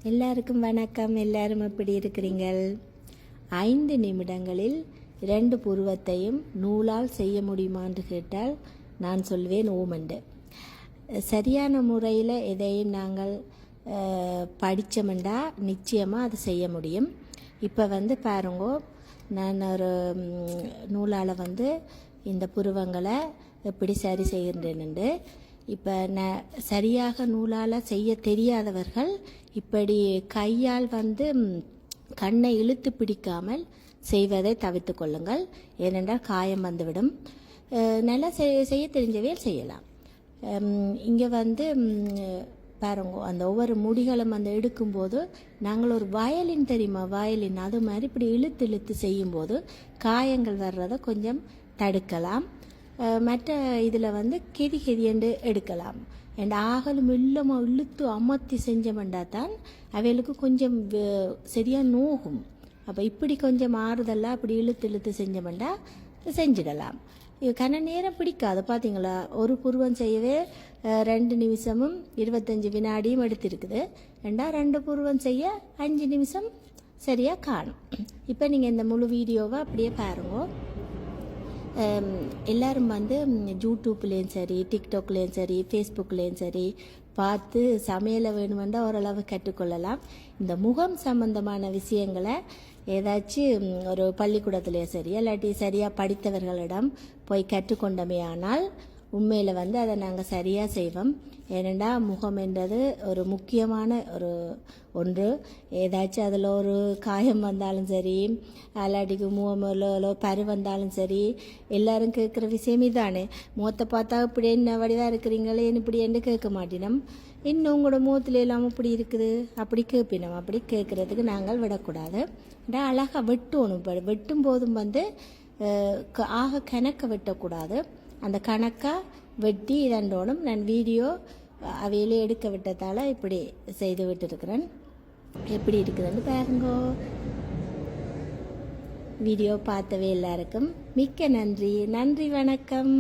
எல்லாருக்கும் வணக்கம். எல்லாரும் எப்படி இருக்கிறீங்கள்? 5 நிமிடங்களில் 2 புருவத்தையும் நூலால் செய்ய முடியுமா என்று கேட்டால் நான் சொல்வேன் ஓமண்டு. சரியான முறையில் எதையும் நாங்கள் படித்தோம்னா நிச்சயமாக அது செய்ய முடியும். இப்போ பாருங்கோ, நான் ஒரு நூலால் இந்த புருவங்களை எப்படி சரி செய்கின்றேன்னு. இப்போ சரியாக நூலால் செய்ய தெரியாதவர்கள் இப்படி கையால் கண்ணை இழுத்து பிடிக்காமல் செய்வதை தவிர்த்து கொள்ளுங்கள். ஏனென்றால் காயம் வந்துவிடும். நல்லா செய்ய தெரிஞ்சவே செய்யலாம். இங்கே பாருங்க, அந்த ஒவ்வொரு முடிகளும் எடுக்கும்போது நாங்கள் ஒரு வயலின் தெரியுமா, வயலின் அது மாதிரி இப்படி இழுத்து இழுத்து செய்யும்போது காயங்கள் வர்றதை கொஞ்சம் தடுக்கலாம். மற்ற இதில் கெதி கெதியண்டு எடுக்கலாம். அண்ட் ஆகலும் இல்லாமல் இழுத்து அமர்த்தி செஞ்சமெண்டா தான் அவைகளுக்கு கொஞ்சம் சரியாக நோகும். அப்போ இப்படி கொஞ்சம் ஆறுதலாக அப்படி இழுத்து இழுத்து செஞ்சமெண்டா செஞ்சிடலாம். கன நேரம் பிடிக்காது. பார்த்தீங்களா, ஒரு புருவம் செய்யவே 2 நிமிஷமும் 25 வினாடியும் எடுத்திருக்குது. 2 புருவம் செய்ய 5 நிமிஷம் சரியாக காணும். இப்போ நீங்கள் இந்த முழு வீடியோவை அப்படியே பாருங்க. எல்லோரும் யூடியூப்லேயும் சரி, டிக்டாக்லேயும் சரி, ஃபேஸ்புக்லேயும் சரி பார்த்து சமையலை வேணுமெண்டா ஓரளவு கற்றுக்கொள்ளலாம். இந்த முகம் சம்பந்தமான விஷயங்களை ஏதாச்சும் ஒரு பள்ளிக்கூடத்துலேயும் சரி, இல்லாட்டி சரியாக படித்தவர்களிடம் போய் கற்றுக்கொண்டமே ஆனால் உண்மையில் அதை நாங்கள் சரியாக செய்வோம். ஏனெண்டா முகம் என்றது ஒரு முக்கியமான ஒன்று. ஏதாச்சும் அதில் ஒரு காயம் வந்தாலும் சரி, அல்லாட்டிக்கு முகமில் பரு வந்தாலும் சரி, எல்லாரும் கேட்குற விஷயம் இதானே. முகத்தை பார்த்தா இப்படி என்ன வடிவாக இருக்கிறீங்களே இப்படி என்று கேட்க மாட்டினோம். இன்னும் உங்களோட முகத்துல எல்லாம் இப்படி இருக்குது அப்படி கேட்பினோம். அப்படி கேட்குறதுக்கு நாங்கள் விடக்கூடாது. அழகாக வெட்டணும். இப்போ வெட்டும் போதும் ஆக கணக்க வெட்டக்கூடாது. அந்த கணக்காக வெட்டி இதண்டோடும். நான் வீடியோ அவையிலே எடுக்க விட்டதால் இப்படி செய்து விட்டுருக்கிறேன். எப்படி இருக்குதுன்னு பாருங்கோ. வீடியோ பார்த்தவே எல்லாருக்கும் மிக்க நன்றி. நன்றி, வணக்கம்.